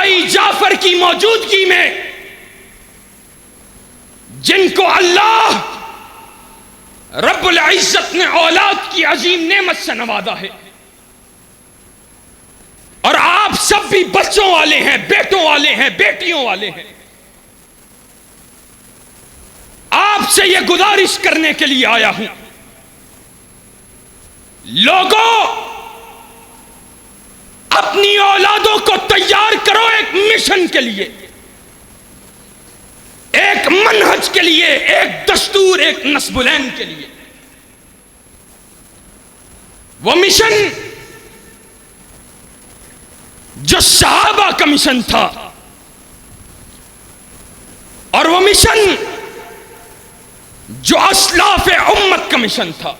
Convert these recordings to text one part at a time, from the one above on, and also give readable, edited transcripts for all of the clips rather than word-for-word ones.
بھائی جعفر کی موجودگی میں جن کو اللہ رب العزت نے اولاد کی عظیم نعمت سے نوازا ہے، اور آپ سب بھی بچوں والے ہیں، بیٹوں والے ہیں، بیٹیوں والے ہیں، آپ سے یہ گزارش کرنے کے لیے آیا ہوں، لوگوں اپنی اولادوں کو تیار کرو ایک مشن کے لیے، ایک منہج کے لیے، ایک دستور، ایک نصب العین کے لیے۔ وہ مشن جو صحابہ کا مشن تھا، اور وہ مشن جو اسلاف امت کا مشن تھا،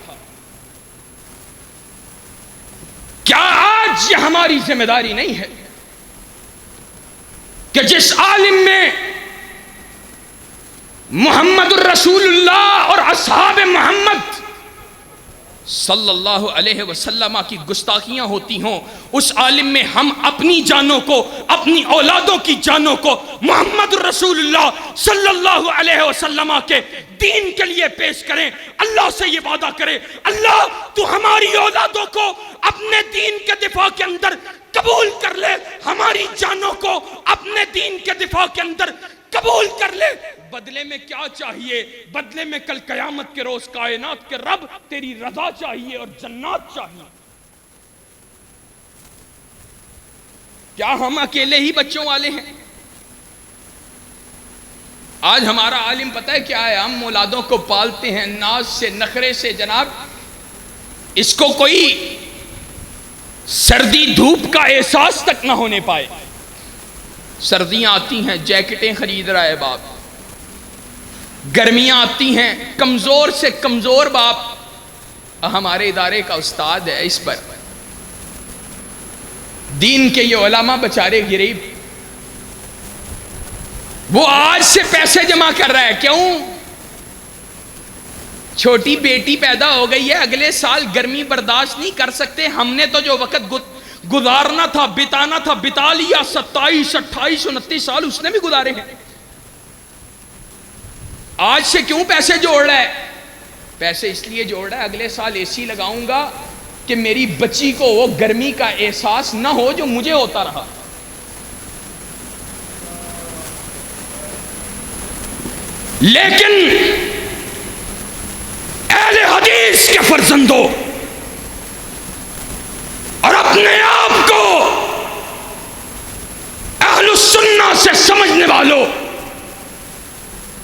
کیا آج یہ ہماری ذمہ داری نہیں ہے کہ جس عالم میں محمد الرسول اللہ اور اصحاب محمد صلی اللہ علیہ وسلم کی گستاخیاں ہوتی ہوں، اس عالم میں ہم اپنی جانوں کو، اپنی اولادوں کی جانوں کو محمد الرسول اللہ صلی اللہ علیہ وسلم کے دین کے لیے پیش کریں، اللہ سے یہ وعدہ کریں، اللہ تو ہماری اولادوں کو اپنے دین کے دفاع کے اندر قبول کر لے، ہماری جانوں کو اپنے دین کے دفاع کے اندر قبول کر لے۔ بدلے میں کیا چاہیے؟ بدلے میں کل قیامت کے روز کائنات کے رب تیری رضا چاہیے اور جنات چاہیے۔ کیا ہم اکیلے ہی بچوں والے ہیں؟ آج ہمارا عالم پتہ ہے کیا ہے؟ ہم اولادوں کو پالتے ہیں ناز سے، نخرے سے، جناب اس کو کوئی سردی دھوپ کا احساس تک نہ ہونے پائے۔ سردیاں آتی ہیں، جیکٹیں خرید رہا ہے باپ، گرمیاں آتی ہیں، کمزور سے کمزور باپ، ہمارے ادارے کا استاد ہے، اس پر دین کے یہ علماء بچارے غریب، وہ آج سے پیسے جمع کر رہا ہے۔ کیوں؟ چھوٹی بیٹی پیدا ہو گئی ہے، اگلے سال گرمی برداشت نہیں کر سکتے، ہم نے تو جو وقت گزارنا تھا، بتانا تھا، بتا لیا، 27 28 29 سال اس نے بھی گزارے ہیں۔ آج سے کیوں پیسے جوڑ رہا ہے؟ پیسے اس لیے جوڑ رہا ہے اگلے سال اے سی لگاؤں گا کہ میری بچی کو وہ گرمی کا احساس نہ ہو جو مجھے ہوتا رہا۔ لیکن اہل حدیث کے فرزندوں اور اپنے آپ کو اہل السنہ سے سمجھنے والوں،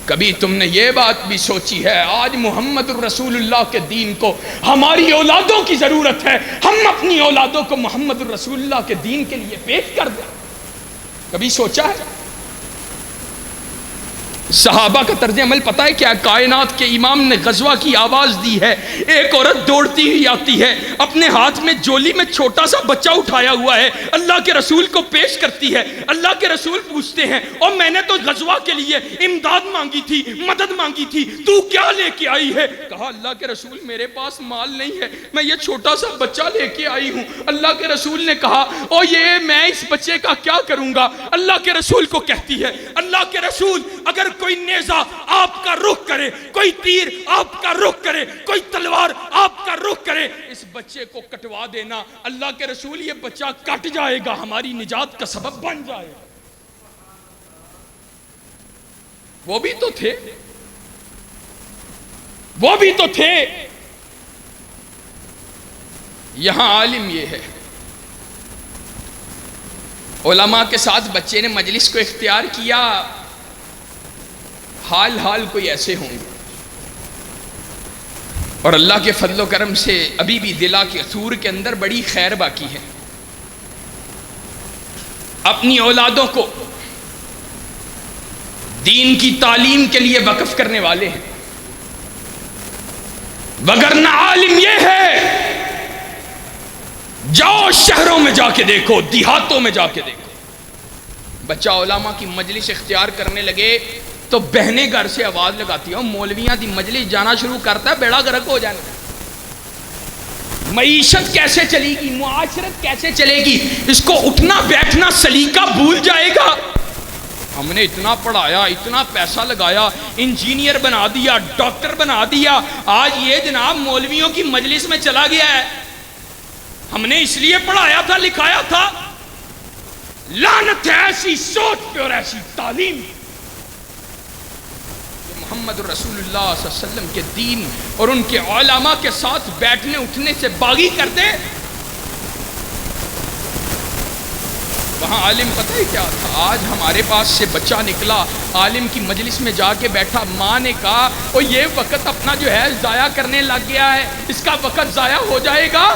کبھی تم نے یہ بات بھی سوچی ہے آج محمد الرسول اللہ کے دین کو ہماری اولادوں کی ضرورت ہے، ہم اپنی اولادوں کو محمد الرسول اللہ کے دین کے لیے پیش کر دیں؟ کبھی سوچا ہے؟ صحابہ کا طرز عمل پتہ ہے کیا؟ کائنات کے امام نے غزوہ کی آواز دی ہے، ایک عورت دوڑتی ہوئی آتی ہے، اپنے ہاتھ میں جولی میں چھوٹا سا بچہ اٹھایا ہوا ہے، اللہ کے رسول کو پیش کرتی ہے۔ اللہ کے رسول پوچھتے ہیں، اور میں نے تو غزوہ کے لیے امداد مانگی تھی، مدد مانگی تھی، تو کیا لے کے آئی ہے؟ کہا اللہ کے رسول میرے پاس مال نہیں ہے، میں یہ چھوٹا سا بچہ لے کے آئی ہوں۔ اللہ کے رسول نے کہا او یہ میں اس بچے کا کیا کروں گا؟ اللہ کے رسول کو کہتی ہے اللہ کے رسول اگر کوئی نیزہ آپ کا رخ کرے، کوئی تیر آپ کا رخ کرے، کوئی تلوار آپ کا رخ کرے، اس بچے کو کٹوا دینا۔ اللہ کے رسول یہ بچہ کٹ جائے گا، ہماری نجات کا سبب بن جائے گا۔ وہ بھی تو تھے، وہ بھی تو تھے۔ یہاں عالم یہ ہے، علماء کے ساتھ بچے نے مجلس کو اختیار کیا، حال کوئی ایسے ہوں گے، اور اللہ کے فضل و کرم سے ابھی بھی دلا کے سور کے اندر بڑی خیر باقی ہے۔ اپنی اولادوں کو دین کی تعلیم کے لیے وقف کرنے والے ہیں، وگرنہ عالم یہ ہے، جاؤ شہروں میں جا کے دیکھو، دیہاتوں میں جا کے دیکھو، بچہ علماء کی مجلس اختیار کرنے لگے تو بہنیں گھر سے آواز لگاتی ہیں، مولویاں دی مجلس جانا شروع کرتا ہے، بیڑا غرق ہو جانا۔ معیشت کیسے چلے گی، معاشرت کیسے چلے گی، اس کو اٹھنا بیٹھنا سلیقہ بھول جائے گا۔ ہم نے اتنا پڑھایا، اتنا پیسہ لگایا، انجینئر بنا دیا، ڈاکٹر بنا دیا، آج یہ جناب مولویوں کی مجلس میں چلا گیا ہے۔ ہم نے اس لیے پڑھایا تھا، لکھایا تھا۔ لعنت ہے ایسی سوچ پہ اور ایسی تعلیم۔ محمد رسول اللہ صلی اللہ علیہ وسلم کے دین اور ان کے علماء کے ساتھ بیٹھنے اٹھنے سے باغی کر دے۔ وہاں عالم پتہ ہی کیا تھا؟ آج ہمارے پاس سے بچہ نکلا، عالم کی مجلس میں جا کے بیٹھا، ماں نے کہا او یہ وقت اپنا جو ہے ضائع کرنے لگ گیا ہے، اس کا وقت ضائع ہو جائے گا۔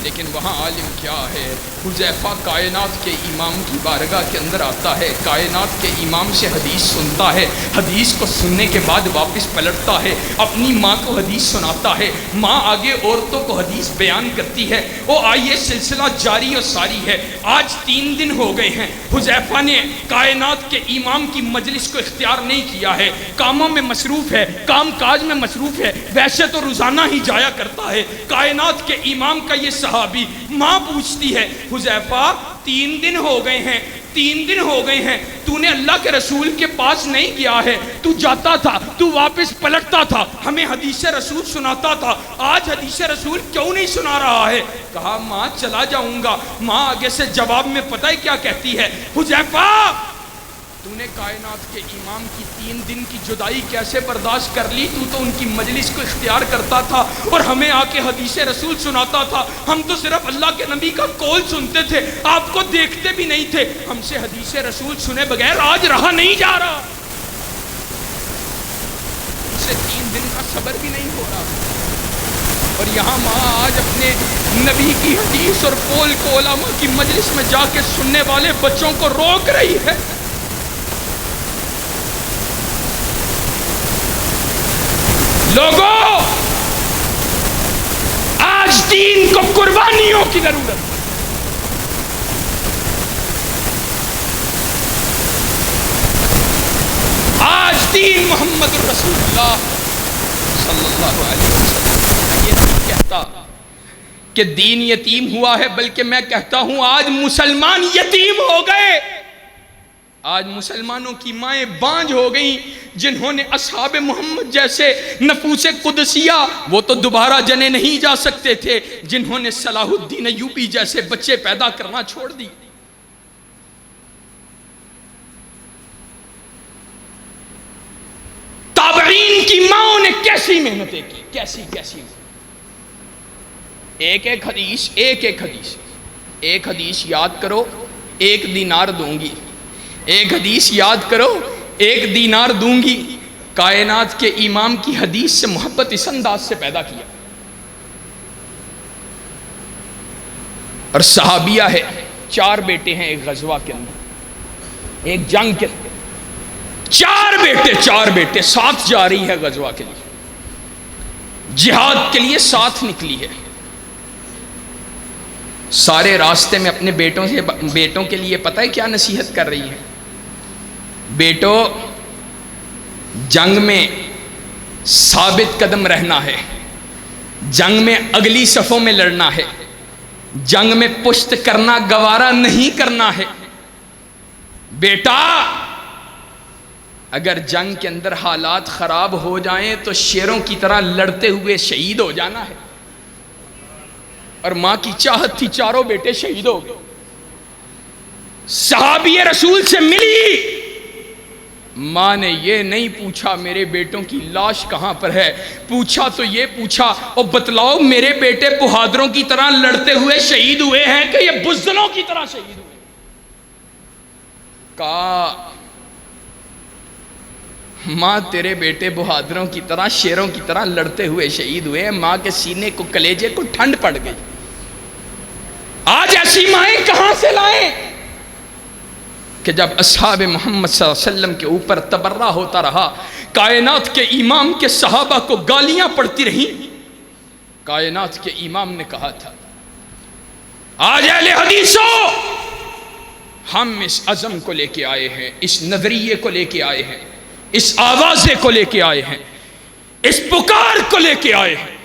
لیکن وہاں عالم کیا ہے؟ حذیفہ کائنات کے امام کی بارگاہ کے اندر آتا ہے، کائنات کے امام سے حدیث سنتا ہے، حدیث کو سننے کے بعد واپس پلٹتا ہے، اپنی ماں کو حدیث سناتا ہے، ماں آگے عورتوں کو حدیث بیان کرتی ہے۔ وہ آئیے سلسلہ جاری اور ساری ہے۔ آج 3 دن ہو گئے ہیں، حذیفہ نے کائنات کے امام کی مجلس کو اختیار نہیں کیا ہے، کاموں میں مصروف ہے، کام کاج میں مصروف ہے، ویسے تو روزانہ ہی جایا کرتا ہے۔ کائنات کے امام کا یہ صحابی، ماں پوچھتی ہے حذیفہ 3 دن ہو گئے ہیں، 3 دن ہو گئے ہیں، تو نے اللہ کے رسول کے پاس نہیں گیا ہے، تو جاتا تھا، تو واپس پلٹتا تھا، ہمیں حدیث رسول سناتا تھا، آج حدیث رسول کیوں نہیں سنا رہا ہے؟ کہا ماں چلا جاؤں گا۔ ماں آگے سے جواب میں پتہ ہے کیا کہتی ہے؟ حذیفہ تو نے کائنات کے امام کی 3 دن کی جدائی کیسے برداشت کر لی؟ تو ان کی مجلس کو اختیار کرتا تھا اور ہمیں آ کے حدیث رسول سناتا تھا، ہم تو صرف اللہ کے نبی کا قول سنتے تھے، آپ کو دیکھتے بھی نہیں تھے، ہم سے حدیث رسول سنے بغیر آج رہا نہیں جا رہا، اسے 3 دن کا صبر بھی نہیں ہو رہا۔ اور یہاں ماں آج اپنے نبی کی حدیث اور قول کو علماء کی مجلس میں جا کے سننے والے بچوں کو روک رہی ہے۔ لوگوں آج دین کو قربانیوں کی ضرورت ہے۔ آج دین محمد رسول اللہ صلی اللہ علیہ وسلم یہ نہیں کہتا کہ دین یتیم ہوا ہے، بلکہ میں کہتا ہوں آج مسلمان یتیم ہو گئے۔ آج مسلمانوں کی مائیں بانجھ ہو گئیں، جنہوں نے اصحاب محمد جیسے نفوس قدسیہ، وہ تو دوبارہ جنے نہیں جا سکتے تھے، جنہوں نے صلاح الدین ایوبی جیسے بچے پیدا کرنا چھوڑ دی۔ تابعین کی ماؤں نے کیسی محنتیں کی، کیسی ایک حدیث یاد کرو 1 دینار دوں گی، ایک حدیث یاد کرو 1 دینار دوں گی۔ کائنات کے امام کی حدیث سے محبت اس انداز سے پیدا کیا۔ اور صحابیہ ہے، 4 بیٹے ہیں ایک غزوہ کے اندر، ایک جنگ کے اندر، 4 بیٹے ساتھ جا رہی ہے غزوہ کے لیے، جہاد کے لیے ساتھ نکلی ہے۔ سارے راستے میں اپنے بیٹوں کے لیے پتہ ہے کیا نصیحت کر رہی ہے؟ بیٹو جنگ میں ثابت قدم رہنا ہے، جنگ میں اگلی صفوں میں لڑنا ہے، جنگ میں پشت کرنا گوارا نہیں کرنا ہے۔ بیٹا اگر جنگ کے اندر حالات خراب ہو جائیں تو شیروں کی طرح لڑتے ہوئے شہید ہو جانا ہے۔ اور ماں کی چاہت تھی 4 بیٹے شہید ہو گئے۔ صحابی رسول سے ملی، ماں نے یہ نہیں پوچھا میرے بیٹوں کی لاش کہاں پر ہے، پوچھا تو یہ پوچھا اور بتلاؤ میرے بیٹے بہادروں کی طرح لڑتے ہوئے شہید ہوئے ہیں کہ یہ بزدلوں کی طرح شہید ہوئے؟ کہا ماں تیرے بیٹے بہادروں کی طرح شیروں کی طرح لڑتے ہوئے شہید ہوئے ہیں۔ ماں کے سینے کو کلیجے کو ٹھنڈ پڑ گئی۔ آج ایسی مائیں کہاں سے لائیں کہ جب اصحاب محمد صلی اللہ علیہ وسلم کے اوپر تبرہ ہوتا رہا، کائنات کے امام کے صحابہ کو گالیاں پڑتی رہیں، کائنات کے امام نے کہا تھا آج اہل حدیثوں ہم اس عزم کو لے کے آئے ہیں، اس نظریے کو لے کے آئے ہیں، اس آوازے کو لے کے آئے ہیں، اس پکار کو لے کے آئے ہیں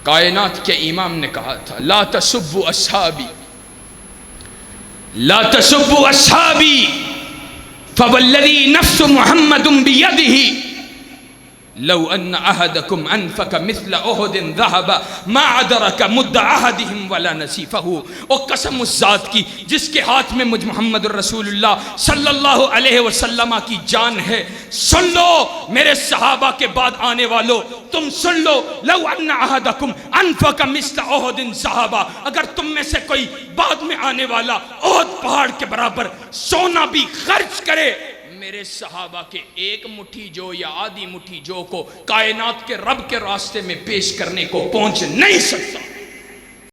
کائنات کے امام نے کہا تھا لا تسبوا اصحابی لا تسبوا اصحابی فوالذی نفس محمد بیدہ لو ان احدکم انفق مثل احد ذهب ما ادرک مد احدهم ولا نصیفہ. اور قسم اس ذات کی جس کے ہاتھ میں مجھ محمد الرسول اللہ صلی اللہ علیہ وسلم کی جان ہے، سن لو میرے صحابہ کے بعد آنے والوں، تم سن لو، لو ان احدکم انفق مثل احد ذهب، اگر تم میں سے کوئی بعد میں آنے والا احد پہاڑ کے برابر سونا بھی خرچ کرے، میرے صحابہ کے ایک مٹھی جو یا آدھی مٹھی جو کو کائنات کے رب کے راستے میں پیش کرنے کو پہنچ نہیں سکتا.